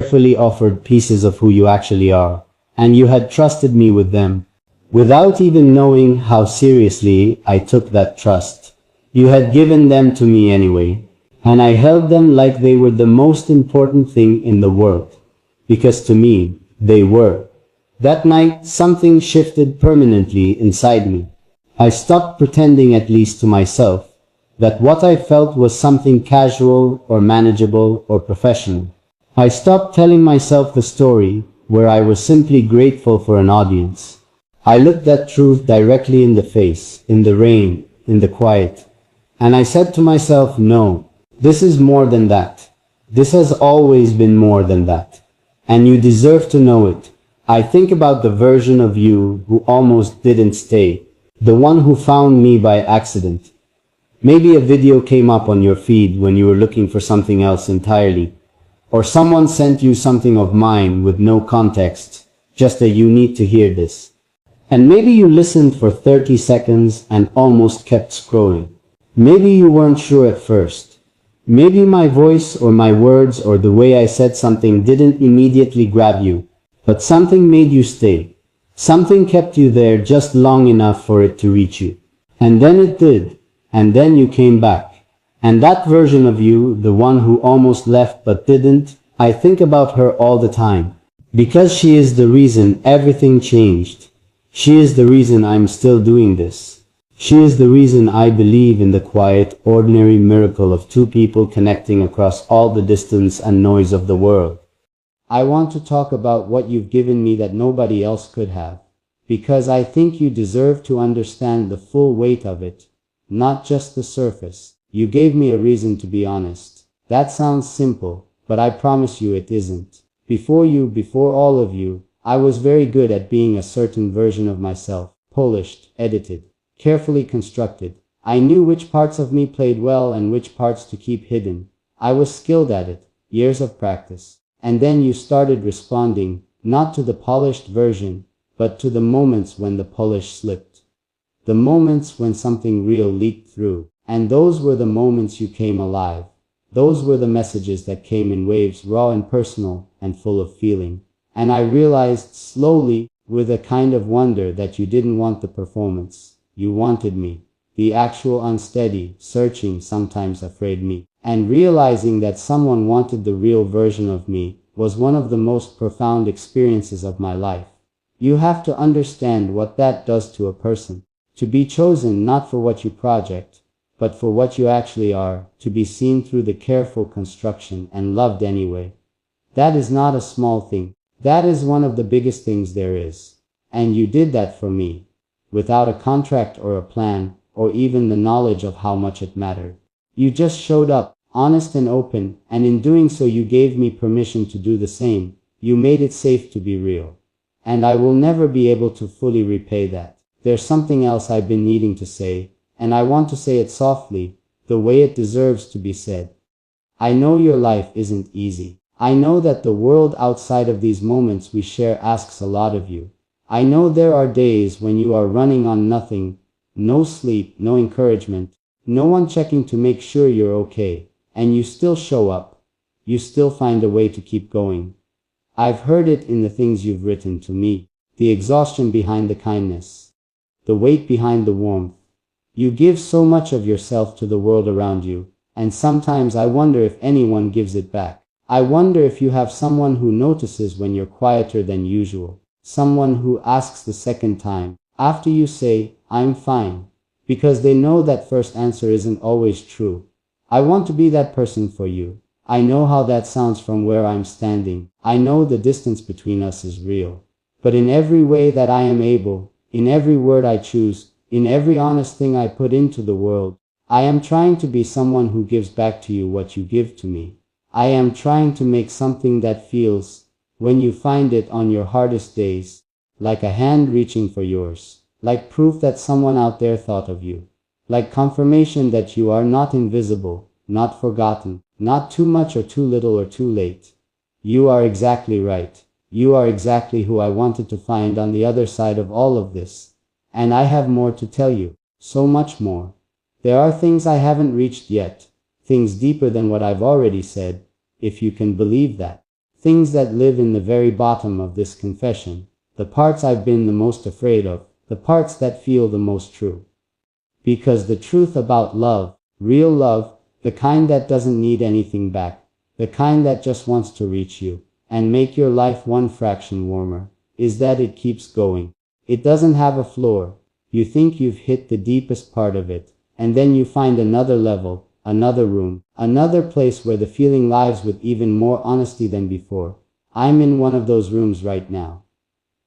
carefully offered pieces of who you actually are, and you had trusted me with them. Without even knowing how seriously I took that trust, you had given them to me anyway, and I held them like they were the most important thing in the world, because to me, they were. That night, something shifted permanently inside me. I stopped pretending, at least to myself, that what I felt was something casual or manageable or professional. I stopped telling myself the story where I was simply grateful for an audience. I looked that truth directly in the face, in the rain, in the quiet, and I said to myself, no, this is more than that. This has always been more than that. And you deserve to know it. I think about the version of you who almost didn't stay, the one who found me by accident. Maybe a video came up on your feed when you were looking for something else entirely, or someone sent you something of mine with no context, just a "you need to hear this." And maybe you listened for 30 seconds and almost kept scrolling. Maybe you weren't sure at first. Maybe my voice or my words or the way I said something didn't immediately grab you, but something made you stay. Something kept you there just long enough for it to reach you. And then it did. And then you came back. And that version of you, the one who almost left but didn't, I think about her all the time. Because she is the reason everything changed. She is the reason I'm still doing this. She is the reason I believe in the quiet, ordinary miracle of two people connecting across all the distance and noise of the world. I want to talk about what you've given me that nobody else could have, because I think you deserve to understand the full weight of it, not just the surface. You gave me a reason to be honest. That sounds simple, but I promise you it isn't. Before all of you, I was very good at being a certain version of myself, polished, edited, carefully constructed. I knew which parts of me played well and which parts to keep hidden. I was skilled at it, years of practice. And then you started responding, not to the polished version, but to the moments when the polish slipped. The moments when something real leaked through. And those were the moments you came alive. Those were the messages that came in waves, raw and personal, and full of feeling. And I realized slowly, with a kind of wonder, that you didn't want the performance. You wanted me. The actual unsteady, searching, sometimes afraid me. And realizing that someone wanted the real version of me was one of the most profound experiences of my life. You have to understand what that does to a person. To be chosen not for what you project, but for what you actually are, to be seen through the careful construction and loved anyway. That is not a small thing. That is one of the biggest things there is. And you did that for me, without a contract or a plan, or even the knowledge of how much it mattered. You just showed up, honest and open, and in doing so you gave me permission to do the same. You made it safe to be real. And I will never be able to fully repay that. There's something else I've been needing to say, and I want to say it softly, the way it deserves to be said. I know your life isn't easy. I know that the world outside of these moments we share asks a lot of you. I know there are days when you are running on nothing, no sleep, no encouragement, no one checking to make sure you're okay, and you still show up. You still find a way to keep going. I've heard it in the things you've written to me, the exhaustion behind the kindness, the weight behind the warmth. You give so much of yourself to the world around you, and sometimes I wonder if anyone gives it back. I wonder if you have someone who notices when you're quieter than usual, someone who asks the second time, after you say, "I'm fine," because they know that first answer isn't always true. I want to be that person for you. I know how that sounds from where I'm standing. I know the distance between us is real. But in every way that I am able, in every word I choose, in every honest thing I put into the world, I am trying to be someone who gives back to you what you give to me. I am trying to make something that feels, when you find it on your hardest days, like a hand reaching for yours, like proof that someone out there thought of you, like confirmation that you are not invisible, not forgotten, not too much or too little or too late. You are exactly right. You are exactly who I wanted to find on the other side of all of this. And I have more to tell you, so much more. There are things I haven't reached yet, things deeper than what I've already said, if you can believe that. Things that live in the very bottom of this confession. The parts I've been the most afraid of. The parts that feel the most true. Because the truth about love, real love, the kind that doesn't need anything back, the kind that just wants to reach you and make your life one fraction warmer, is that it keeps going. It doesn't have a floor. You think you've hit the deepest part of it, and then you find another level, another room, another place where the feeling lives with even more honesty than before. I'm in one of those rooms right now.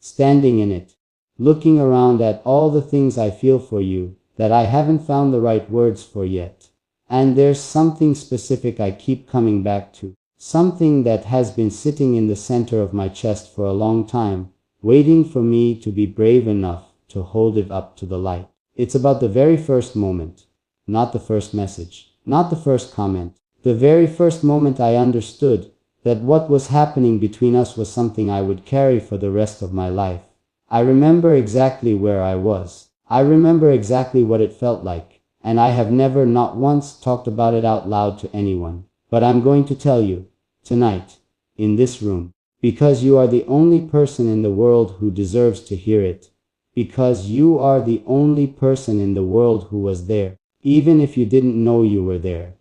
Standing in it, looking around at all the things I feel for you, that I haven't found the right words for yet. And there's something specific I keep coming back to. Something that has been sitting in the center of my chest for a long time, waiting for me to be brave enough to hold it up to the light. It's about the very first moment. Not the first message. Not the first comment. The very first moment I understood that what was happening between us was something I would carry for the rest of my life. I remember exactly where I was. I remember exactly what it felt like, and I have never, not once, talked about it out loud to anyone. But I'm going to tell you, tonight, in this room, because you are the only person in the world who deserves to hear it. Because you are the only person in the world who was there, even if you didn't know you were there.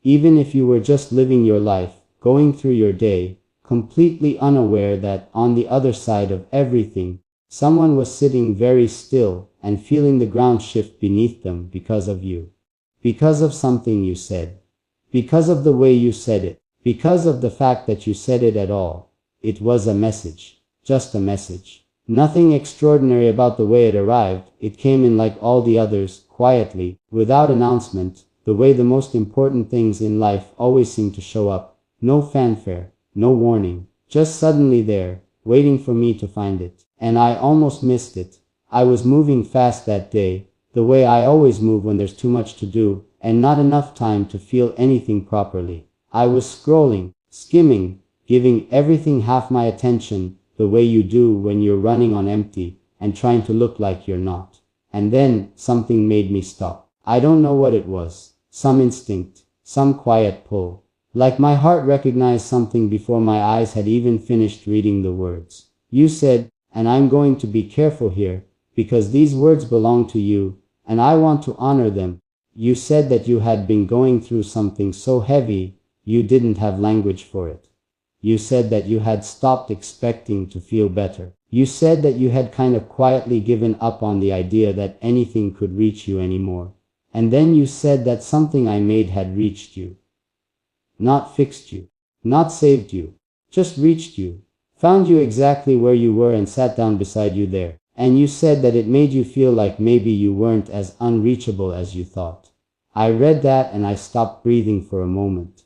Even if you were just living your life, going through your day, completely unaware that on the other side of everything, someone was sitting very still and feeling the ground shift beneath them because of you. Because of something you said. Because of the way you said it. Because of the fact that you said it at all. It was a message. Just a message. Nothing extraordinary about the way it arrived. It came in like all the others, quietly, without announcement, the way the most important things in life always seem to show up. No fanfare, no warning, just suddenly there, waiting for me to find it. And I almost missed it. I was moving fast that day, the way I always move when there's too much to do, and not enough time to feel anything properly. I was scrolling, skimming, giving everything half my attention, the way you do when you're running on empty, and trying to look like you're not. And then, something made me stop. I don't know what it was. Some instinct, some quiet pull. Like my heart recognized something before my eyes had even finished reading the words. You said, and I'm going to be careful here, because these words belong to you, and I want to honor them. You said that you had been going through something so heavy, you didn't have language for it. You said that you had stopped expecting to feel better. You said that you had kind of quietly given up on the idea that anything could reach you anymore. And then you said that something I made had reached you. Not fixed you. Not saved you. Just reached you. Found you exactly where you were and sat down beside you there. And you said that it made you feel like maybe you weren't as unreachable as you thought. I read that and I stopped breathing for a moment.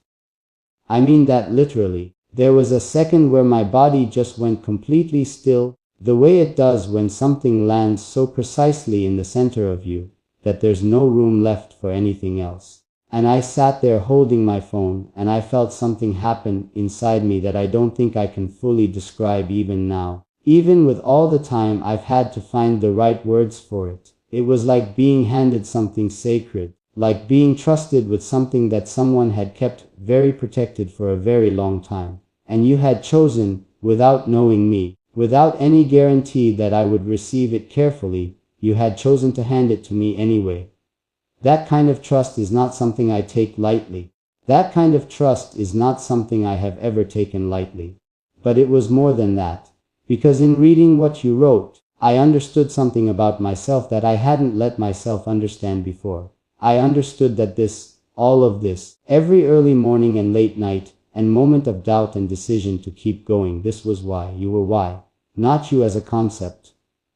I mean that literally. There was a second where my body just went completely still, the way it does when something lands so precisely in the center of you, that there's no room left for anything else. And I sat there holding my phone, and I felt something happen inside me that I don't think I can fully describe even now. Even with all the time I've had to find the right words for it. It was like being handed something sacred, like being trusted with something that someone had kept very protected for a very long time. And you had chosen, without knowing me, without any guarantee that I would receive it carefully, you had chosen to hand it to me anyway. That kind of trust is not something I take lightly. That kind of trust is not something I have ever taken lightly. But it was more than that. Because in reading what you wrote, I understood something about myself that I hadn't let myself understand before. I understood that all of this, every early morning and late night, and moment of doubt and decision to keep going, this was why. You were why. Not you as a concept.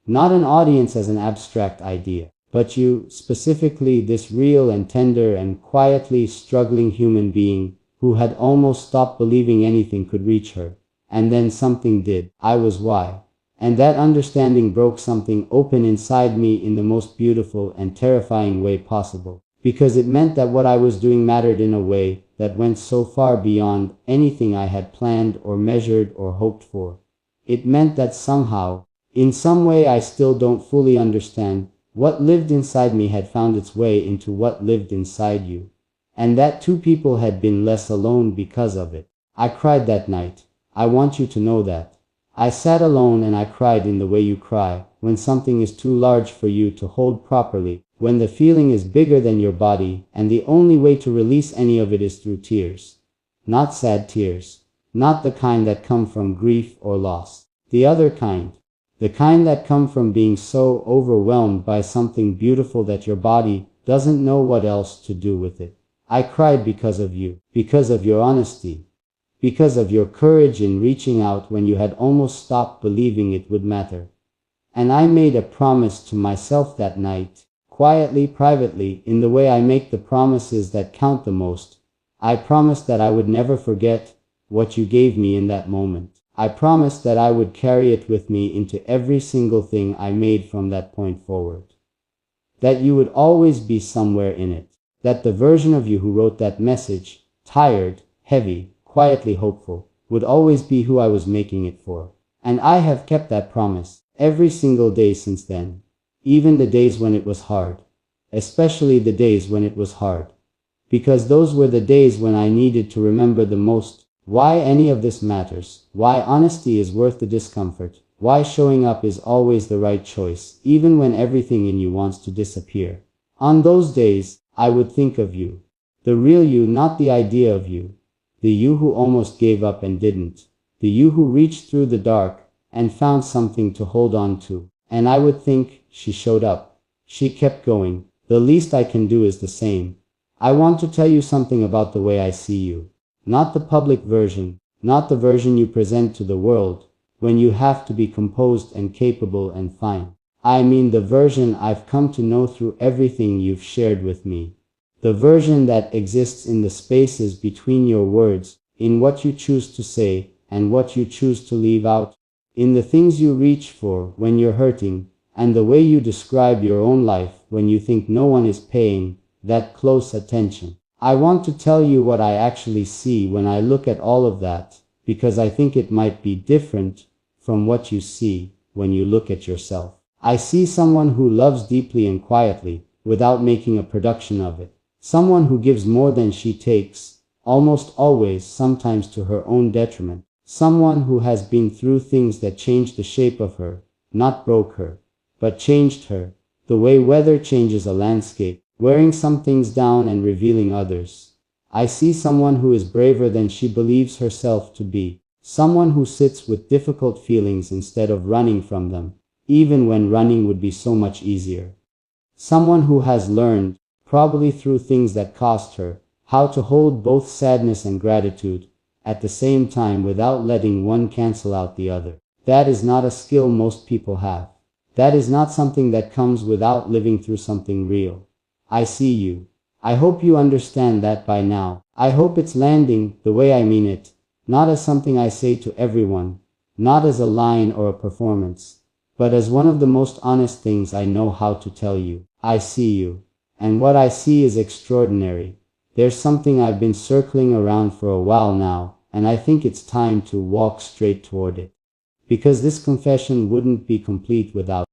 Not an audience as an abstract idea. But you, specifically this real and tender and quietly struggling human being, who had almost stopped believing anything could reach her. And then something did. I was why. And that understanding broke something open inside me in the most beautiful and terrifying way possible. Because it meant that what I was doing mattered in a way that went so far beyond anything I had planned or measured or hoped for. It meant that somehow, in some way I still don't fully understand, what lived inside me had found its way into what lived inside you. And that two people had been less alone because of it. I cried that night. I want you to know that. I sat alone and I cried in the way you cry, when something is too large for you to hold properly, when the feeling is bigger than your body, and the only way to release any of it is through tears. Not sad tears. Not the kind that come from grief or loss. The other kind. The kind that come from being so overwhelmed by something beautiful that your body doesn't know what else to do with it. I cried because of you, because of your honesty, because of your courage in reaching out when you had almost stopped believing it would matter. And I made a promise to myself that night, quietly, privately, in the way I make the promises that count the most. I promised that I would never forget what you gave me in that moment. I promised that I would carry it with me into every single thing I made from that point forward. That you would always be somewhere in it. That the version of you who wrote that message, tired, heavy, quietly hopeful, would always be who I was making it for. And I have kept that promise every single day since then. Even the days when it was hard. Especially the days when it was hard. Because those were the days when I needed to remember the most why any of this matters, why honesty is worth the discomfort, why showing up is always the right choice, even when everything in you wants to disappear. On those days, I would think of you. The real you, not the idea of you. The you who almost gave up and didn't. The you who reached through the dark and found something to hold on to. And I would think, she showed up. She kept going. The least I can do is the same. I want to tell you something about the way I see you. Not the public version, not the version you present to the world, when you have to be composed and capable and fine. I mean the version I've come to know through everything you've shared with me. The version that exists in the spaces between your words, in what you choose to say and what you choose to leave out, in the things you reach for when you're hurting, and the way you describe your own life when you think no one is paying that close attention. I want to tell you what I actually see when I look at all of that, because I think it might be different from what you see when you look at yourself. I see someone who loves deeply and quietly, without making a production of it. Someone who gives more than she takes, almost always, sometimes to her own detriment. Someone who has been through things that changed the shape of her, not broke her, but changed her, the way weather changes a landscape, wearing some things down and revealing others. I see someone who is braver than she believes herself to be. Someone who sits with difficult feelings instead of running from them, even when running would be so much easier. Someone who has learned, probably through things that cost her, how to hold both sadness and gratitude at the same time without letting one cancel out the other. That is not a skill most people have. That is not something that comes without living through something real. I see you. I hope you understand that by now. I hope it's landing the way I mean it, not as something I say to everyone, not as a line or a performance, but as one of the most honest things I know how to tell you. I see you. And what I see is extraordinary. There's something I've been circling around for a while now, and I think it's time to walk straight toward it. Because this confession wouldn't be complete without